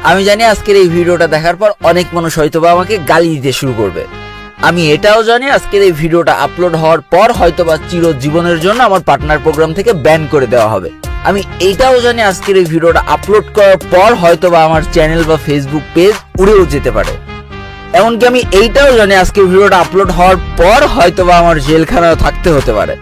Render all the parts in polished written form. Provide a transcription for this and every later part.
আমি জানি আজকের এই ভিডিওটা দেখার পর অনেক মানুষ হয়তোবা আমাকে গালি দিতে শুরু করবে। আমি এটাও জানি আজকের এই ভিডিওটা আপলোড হওয়ার পর হয়তোবা চিরজীবনের জন্য আমার পার্টনার প্রোগ্রাম থেকে ব্যান করে দেওয়া হবে। আমি এইটাও জানি আজকের এই ভিডিওটা আপলোড করার পর হয়তোবা আমার চ্যানেল বা ফেসবুক পেজ উড়েও যেতে পারে। এমনকি আমি এইটাও জানি আজকের ভিডিওটা আপলোড হওয়ার পর হয়তোবা আমার জেলখানায় থাকতে হতে পারে।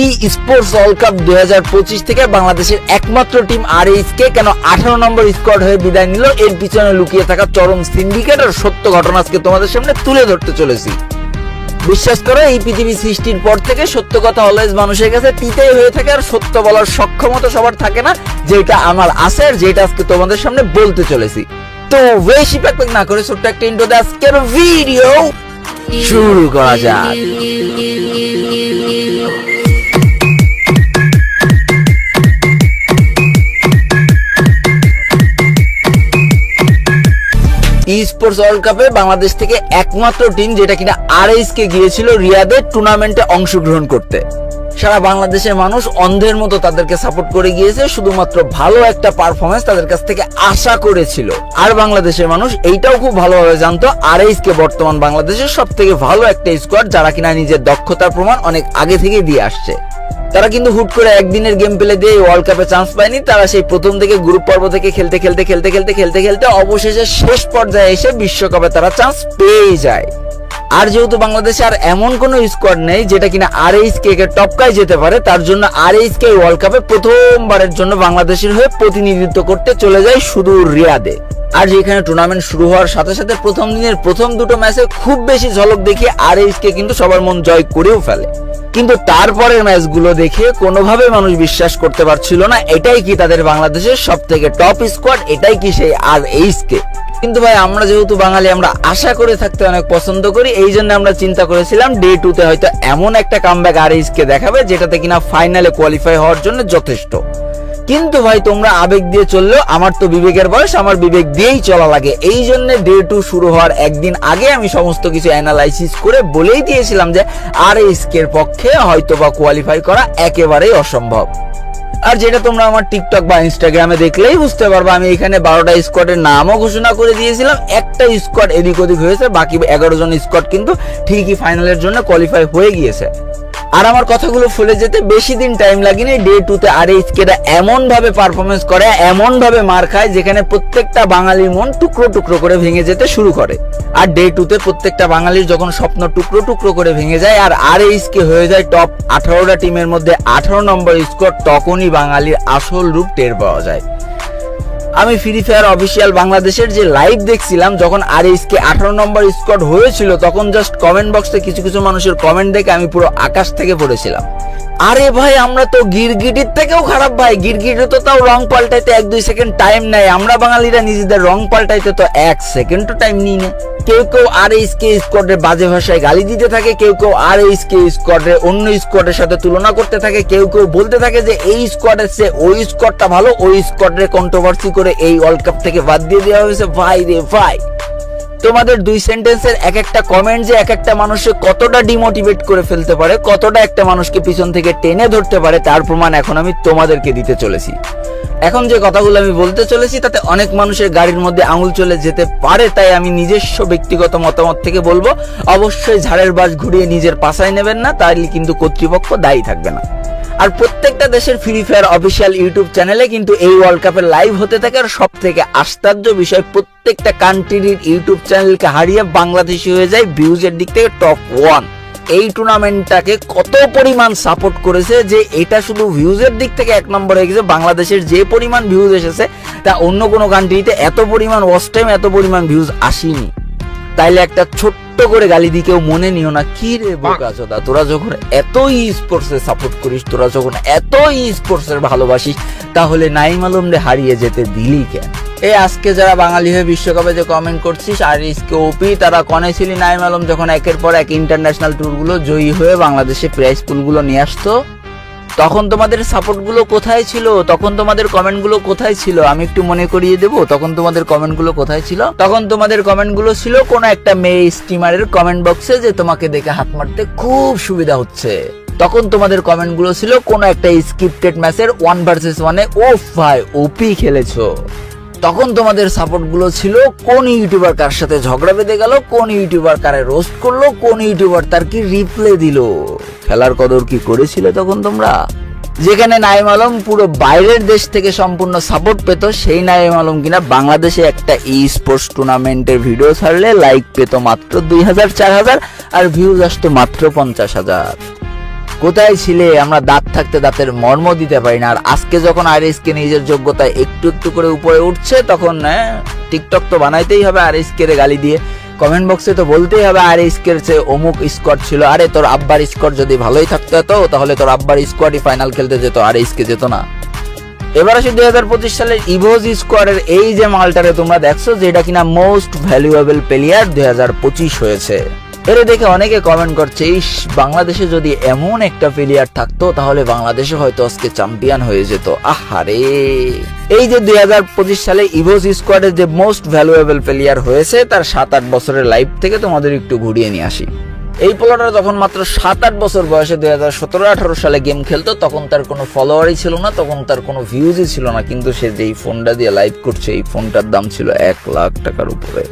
ই স্পোর্টস ওয়ার্ল্ড কাপ 2025 থেকে বাংলাদেশের একমাত্র টিম RHK কেন 18 নম্বর স্কোয়াড হয়ে বিদায় নিল, এর পিছনে লুকিয়ে থাকা চরম সিন্ডিকেট আর সত্য ঘটনা আজকে তোমাদের সামনে তুলে ধরতে চলেছি। বিশ্বাস করো, এই পৃথিবী সৃষ্টির পর থেকে সত্য কথা অলওয়েজ মানুষের কাছে তিতাই হয়ে থাকে, আর সত্য বলার সক্ষমতা সবার থাকে না, যেটা আমার আছে আর যেটা আজকে তোমাদের সামনে বলতে চলেছি। তো বেশি প্যাক না করে ছোট্ট একটা ইন্ট্রো দিয়ে আজকের ভিডিও শুরু করা যাক। স্পোর্টস ওয়ার্ল্ড কাপে বাংলাদেশ থেকে একমাত্র টিম যেটা কিনা RHK গিয়েছিল রিয়াদে টুর্নামেন্টে অংশগ্রহণ করতে। সারা বাংলাদেশের মানুষ অন্ধের মতো তাদেরকে সাপোর্ট করে গিয়েছে, শুধুমাত্র ভালো একটা পারফরমেন্স তাদের কাছ থেকে আশা করেছিল। আর বাংলাদেশের মানুষ এইটাও খুব ভালোভাবে জানতো RHK বর্তমান বাংলাদেশের সব থেকে ভালো একটা স্কোয়াড, যারা কিনা নিজের দক্ষতার প্রমাণ অনেক আগে থেকে দিয়ে আসছে। তারা কিন্তু হুট করে একদিনের গেম প্লে দিয়ে ওয়ার্ল্ড কাপে চান্স পায়নি। তারা সেই প্রথম থেকে গ্রুপ পর্ব থেকে খেলতে অবশেষে শেষ পর্যায়ে এসে বিশ্বকাপে তারা চান্স পেয়ে যায়। আর যেহেতু বাংলাদেশে আর এমন কোন স্কোয়াড নেই যেটা কিনা RHK কে টপকায় যেতে পারে, তার জন্য RHK ওয়ার্ল্ড কাপে প্রথমবারের জন্য বাংলাদেশের হয়ে প্রতিনিধিত্ব করতে চলে যায় শুধু রিয়াদে। আর যেখানে টুর্নামেন্ট শুরু হওয়ার সাথে সাথে প্রথম দিনের প্রথম দুটো ম্যাচে খুব বেশি ঝলক দেখিয়ে RHK কিন্তু সবার মন জয় করেও ফেলে। কিন্তু তারপরের ম্যাচগুলো দেখে কোনোভাবে মানুষ বিশ্বাস করতে পারছিল না এটাই কি তাদের বাংলাদেশের সব থেকে টপ স্কোয়াড, এটাই কি সেই RHK। কিন্তু ভাই, আমরা যেহেতু বাঙালি, আমরা আশা করে থাকতে অনেক পছন্দ করি, এই জন্য আমরা চিন্তা করেছিলাম ডে 2তে হয়তো এমন একটা কামব্যাক RHK দেখাবে যেটাতে কিনা ফাইনালে কোয়ালিফাই হওয়ার জন্য যথেষ্ট। কিন্তু ভাই, তোমরা আবেগ দিয়ে চললেও আমার তো বিবেকের বয়স, আমার বিবেক দিয়েই চলা লাগে। এই জন্য ডে 2 শুরু হওয়ার একদিন আগে আমি সমস্ত কিছু অ্যানালাইসিস করে বলেই দিয়েছিলাম যে RHK এর পক্ষে হয়তোবা কোয়ালিফাই করা একেবারেই অসম্ভব। আর যেটা তোমরা আমার টিকটক বা ইনস্টাগ্রামে দেখলেই বুঝতে পারবে, আমি এখানে 12টা স্কোয়াডের নামও ঘোষণা করে দিয়েছিলাম। একটা স্কোয়াড এদিক ওদিক হয়েছে, বাকি 11 জন স্কোয়াড কিন্তু ঠিকই ফাইনালের জন্য কোয়ালিফাই হয়ে গিয়েছে। আর আমার কথাগুলো ফুলে যেতে বেশি দিন টাইম লাগেনি। ডে 2তে RHKটা এমন ভাবে পারফরমেন্স করে, এমন ভাবে মার খায়, যেখানে প্রত্যেকটা বাঙালির মন টুকরো টুকরো করে ভেঙে যেতে শুরু করে। আর ডে 2তে প্রত্যেকটা বাঙালির যখন স্বপ্ন টুকরো টুকরো করে ভেঙে যায় আর RHK হয়ে যায় টপ 18টা টিমের মধ্যে 18 নম্বর স্কোয়াড, তখনই বাঙালির আসল রূপ টের পাওয়া যায়। আমি ফ্রি ফায়ার অফিসিয়াল বাংলাদেশের যে লাইভ দেখছিলাম, যখন RHK 18 নম্বর স্কোয়াড হয়েছিল, তখন জাস্ট কমেন্ট বক্সে কিছু কিছু মানুষের কমেন্ট দেখে আমি পুরো আকাশ থেকে পড়েছিলাম। আরে ভাই, আমরা তো গিরগিটির থেকেও খারাপ ভাই। গিরগিটি তো তাও রং পাল্টাইতে 1-2 সেকেন্ড টাইম নেয়, আমরা বাঙালিরা নিজেদের রং পাল্টাইতে তো 1 সেকেন্ডও টাইম নিই না। কেউ কেউ RHK স্কোয়াডের বাজে ভাষায় গালি দিতে থাকে, কেউ কেউ RHK স্কোয়াডের অন্য স্কোয়াডের সাথে তুলনা করতে থাকে, কেউ কেউ বলতে থাকে যে এই স্কোয়াডের চেয়ে ওই স্কোয়াডটা ভালো, ওই স্কোয়াডের কন্ট্রোভার্সি করে এই ওয়ার্ল্ড কাপ থেকে বাদ দিয়ে দেওয়া হয়েছে। ভাই রে ভাই, তোমাদের 2 সেন্টেন্সের এক একটা কমেন্ট যে এক একটা মানুষকে কতটা ডিমোটিভেট করে ফেলতে পারে, কতটা একটা মানুষকে পিছন থেকে টেনে ধরতে পারে, তার প্রমাণ এখন আমি তোমাদেরকে দিতে চলেছি। এখন যে কথাগুলো আমি বলতে চলেছি তাতে অনেক মানুষের গাড়ির মধ্যে আঙুল চলে যেতে পারে, তাই আমি নিজস্ব ব্যক্তিগত মতামত থেকে বলবো, অবশ্যই ঝাড়ের বাস ঘুরিয়ে নিজের পাশায় নেবেন না, তাহলে কিন্তু কর্তৃপক্ষ দায়ী থাকবে না। আর প্রত্যেকটা দেশের ফ্রি ফায়ার অফিসিয়াল ইউটিউব চ্যানেলে কিন্তু এই ওয়ার্ল্ড কাপের লাইভ হতে থাকে। আর সব থেকে আশ্চর্য বিষয়, প্রত্যেকটা কান্ট্রির ইউটিউব চ্যানেলকে হারিয়ে বাংলাদেশি হয়ে যায় ভিউজের দিক থেকে টপ 1। এই টুর্নামেন্টটাকে কত পরিমাণ সাপোর্ট করেছে যে এটা শুধু ভিউজের দিক থেকে 1 নম্বর হয়ে গেছে। বাংলাদেশের যে পরিমাণ ভিউজ এসেছে তা অন্য কোনো কান্ট্রিতে এত পরিমাণ ওয়াচ টাইম, এত পরিমাণ ভিউজ আসেনি। তাইলে একটা ছোট্ট করে গালি দিয়ে কেউ মনে নিও না, কি রে বোকাচোদা, তোরা যখন এত স্পোর্টস এর সাপোর্ট করিস, তোরা যখন এত স্পোর্টস এর ভালোবাসিস, তাহলে নাইম আলম রে হারিয়ে যেতে দিলি কেন? এই আজকে যারা বাঙালি হয়ে বিশ্বকাপে যে কমেন্ট করছিস RHK OP, তারা কনে ছিলি নাইম আলম যখন একের পর এক ইন্টারন্যাশনাল ট্যুর গুলো জয়ী হয়ে বাংলাদেশে প্রাইজ পুল গুলো নিয়ে আসতো? তখন তোমাদের সাপোর্ট গুলো কোথায় ছিল? তখন তোমাদের কমেন্ট গুলো কোথায় ছিল? আমি একটু মনে করিয়ে দেবো, তখন তোমাদের কমেন্ট গুলো কোথায় ছিল? তখন তোমাদের কমেন্ট গুলো ছিল কোন একটা মেয়ে স্টিমারের কমেন্ট বক্সে যে তোমাকে দেখে হাত মারতে খুব সুবিধা হচ্ছে। তখন তোমাদের কমেন্ট গুলো ছিল কোন একটা স্ক্রিপ্টেড ম্যাচের 1 ভার্সেস 1-এ, ও ভাই ওপি খেলেছো। তখন তোমাদের সাপোর্ট গুলো ছিল কোন ইউটিউবার কার সাথে ঝগড়া বেঁধে গেল, কোন ইউটিউবার কারে রোস্ট করলো, কোন ইউটিউবার তার কি রিপ্লে দিল। খেলার কদর কি করেছিল তখন তোমরা? যেখানে নাইম আলম পুরো বাইরের দেশ থেকে সম্পূর্ণ সাপোর্ট পেত, সেই নাইম আলম কিনা বাংলাদেশে একটা ই স্পোর্টস টুর্নামেন্টের ভিডিও ছাড়লে লাইক পেত মাত্র 2000-4000 আর ভিউজ আসতো মাত্র 50,000। কোথায় ছিলে? আমরা দাঁত থাকতে দাঁতের মর্ম দিতে পারি না। আর আজকে যখন আরএসকে নিজের যোগ্যতায় একটু একটু করে উপরে উঠছে, তখন টিকটক তো বানাইতেই হবে আরএসকে রে গালি দিয়ে, কমেন্ট বক্সে তো বলতেই হবে আরএসকে চেয়ে অমুক স্কোয়াড ছিল। আরে তোর আব্বার স্কোয়াড যদি ভালোই থাকতো তো তাহলে তোর আব্বার স্কোয়াডই ফাইনাল খেলতে যেত, আরএসকে যেত না। এবার আসি 2025 সালের ইভোজ স্কোয়াডের এই যে মালটারে তোমরা দেখছো, যেটা কিনা মোস্ট ভ্যালুয়েবল প্লেয়ার 2025 হয়েছে। এরে দেখে অনেকে কমেন্ট করছে, ইস বাংলাদেশে যদি এমন একটা প্লেয়ার থাকতো তাহলে বাংলাদেশে হয়তো আজকে চ্যাম্পিয়ন হয়ে যেত। আহারে, এই যে 2025 সালে ইভোজ স্কোয়াডের যে মোস্ট ভ্যালুয়েবল প্লেয়ার হয়েছে, তার 7-8 বছরের লাইফ থেকে তোমাদের একটু ঘুরিয়ে নিয়ে আসি। এই পোলাটা যখন মাত্র 7-8 বছর বয়সে 2017-18 সালে গেম খেলতো, তখন তার কোনো ফলোয়ারই ছিল না, তখন তার কোনো ভিউজই ছিল না। কিন্তু সে যেই ফোনটা দিয়ে লাইভ করছে, এই ফোনটার দাম ছিল 1 লাখ টাকার উপরে।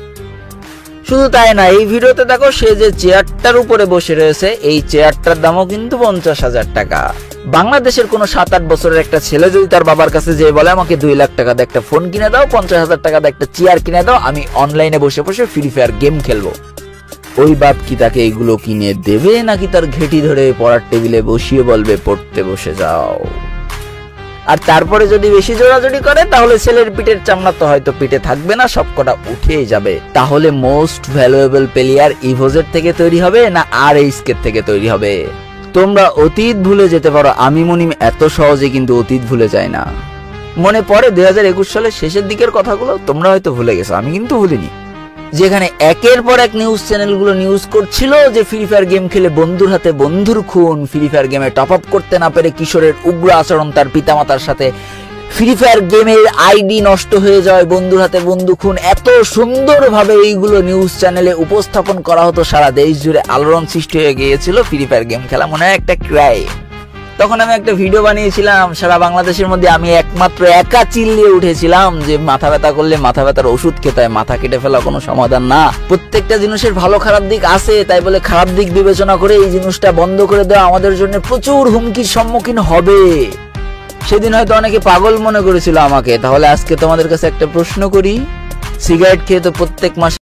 শুধু তাই না, এই ভিডিওতে দেখো সে যে চেয়ারটার উপরে বসে রয়েছে, এই চেয়ারটার দামও কিন্তু 50,000 টাকা। বাংলাদেশের কোনো 7-8 বছরের একটা ছেলে যদি তার বাবার কাছে যেয়ে বলে আমাকে 2 লাখ টাকা দিয়ে একটা ফোন কিনে দাও, 50,000 টাকা দিয়ে একটা চেয়ার কিনে দাও, আমি অনলাইনে বসে বসে ফ্রি ফায়ার গেম খেলবো, ওই বাপ কি তাকে এগুলো কিনে দেবে, নাকি তার ঘেটি ধরে পড়ার টেবিলে বসিয়ে বলবে পড়তে বসে যাও? আর তারপরে যদি বেশি জোরাজোরি করে, তাহলে ছেলের পিঠের চামড়া তো হয়তো পিঠে থাকবে না, সবকটা উঠেই যাবে। তাহলে মোস্ট ভ্যালুয়েবল প্লেয়ার ইভোজের থেকে তৈরি হবে না আরএসকে থেকে তৈরি হবে? তোমরা অতীত ভুলে যেতে পারো, আমি মনিম এত সহজে কিন্তু অতীত ভুলে যায় না। মনে পড়ে 2021 সালের শেষের দিকের কথাগুলো? তোমরা হয়তো ভুলে গেছো, আমি কিন্তু ভুলিনি। যেখানে একের পর এক নিউজ চ্যানেলগুলো নিউজ করছিল যে ফ্রি ফায়ার গেম খেলে বন্ধুর হাতে বন্ধুর খুন, ফ্রি ফায়ার গেমে টপ আপ করতে না পেরে কিশোরের উগ্র আচরণ তার পিতামাতার সাথে, ফ্রি ফায়ার গেমের আইডি নষ্ট হয়ে যায়, বন্ধুর হাতে বন্ধু খুন। এত সুন্দরভাবে এইগুলো নিউজ চ্যানেলে উপস্থাপন করা হতো, সারা দেশ জুড়ে আলোড়ন সৃষ্টি হয়ে গিয়েছিল ফ্রি ফায়ার গেম খেলা মনে হয় একটা ক্রাইম। তখন আমি একটা ভিডিও বানিয়েছিলাম, সারা বাংলাদেশের মধ্যে আমি একমাত্র একা চিল্লিয়ে উঠেছিলাম যে মাথা ব্যথা করলে মাথা ব্যথার ওষুধ খেতে হয়, মাথা কেটে ফেলা কোনো সমাধান না। প্রত্যেকটা জিনিসের ভালো খারাপ দিক আছে, তাই বলে খারাপ দিক বিবেচনা করে এই জিনিসটা বন্ধ করে দেওয়া আমাদের জন্য প্রচুর হুমকির সম্মুখীন হবে। সেদিন হয়তো অনেকে পাগল মনে করেছিল আমাকে। তাহলে আজকে তোমাদের কাছে একটা প্রশ্ন করি, সিগারেট খেয়ে তো প্রত্যেক মাসে